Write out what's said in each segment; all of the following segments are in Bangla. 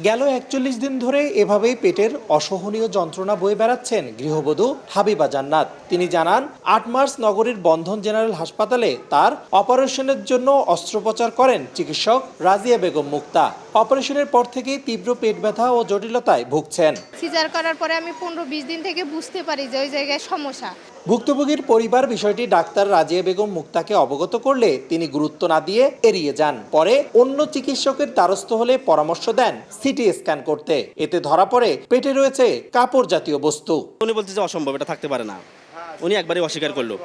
গেল ৪১ দিন ধরে এভাবেই পেটের অসহনীয় যন্ত্রণা বয়ে বেড়াচ্ছেন গৃহবধূ হাবিবা জান্নাত। তিনি জানান ৮ মার্চ নগরীর বন্ধন জেনারেল হাসপাতালে তার অপারেশনের জন্য অস্ত্রোপচার করেন চিকিৎসক রাজিয়া বেগম মুক্তা। অপারেশনের পর থেকেই তীব্র পেট ব্যথা ও জটিলতায় ভুগছেন। সিজার করার পরে আমি ১৫-২০ দিন থেকে বুঝতে পারি যে ওই জায়গায় সমস্যা। ভুক্তভোগীর পরিবার বিষয়টি ডাক্তার রাজিয়া বেগম মুক্তাকে অবগত করলে তিনি গুরুত্ব না দিয়ে এড়িয়ে যান। পরে অন্য চিকিৎসকের দ্বারস্থ হলে পরামর্শ দেন সিটি স্ক্যান করতে। এতে ধরা পড়ে পেটে রয়েছে কাপড় জাতীয় বস্তু। উনি বলছে যে অসম্ভব, এটা থাকতে পারে না। উনি একবারই অস্বীকার করলো।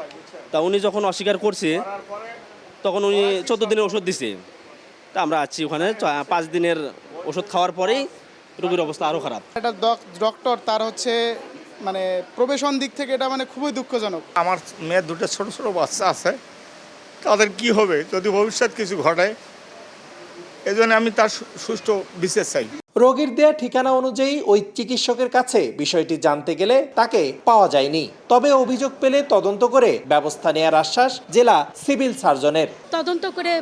তা উনি যখন অস্বীকার করছে তখন উনি 14 দিনের ওষুধ দিছে। তা আমরা আছি ওখানে 5 দিনের ওষুধ খাওয়ার পরেই রোগীর অবস্থা আরও খারাপ। এটা ডক্টর তার হচ্ছে মানে প্রবেশন দিক থেকে এটা মানে খুবই দুঃখজনক। আমার মেয়ের দুটো ছোট ছোট বাচ্চা আছে, তাদের কি হবে যদি ভবিষ্যৎ কিছু ঘটে, এজন্য আমি তার সুষ্ঠু বিচার চাই। রোগীর দেয়া ঠিকানা অনুযায়ী ওই চিকিৎসকের কাছে বিষয়টি জানতে গেলে তাকে পাওয়া যায়নি। তবে অভিযোগ পেলে তদন্ত করে ব্যবস্থা নেওয়ার আশ্বাস জেলা সিভিল সার্জনের। তদন্ত করে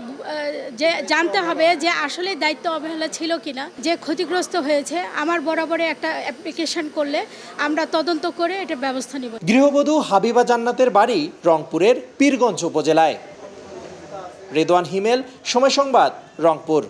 যে জানতে হবে যে আসলে দায়িত্ব অবহেলা ছিল কিনা, যে ক্ষতিগ্রস্ত হয়েছে। আমার বরাবরে একটা অ্যাপ্লিকেশন করলে আমরা তদন্ত করে এটা ব্যবস্থা নেব। গৃহবধূ হাবিবা জান্নাতের বাড়ি রংপুরের পীরগঞ্জ উপজেলায়। রেদওয়ান হিমেল, সময় সংবাদ, রংপুর।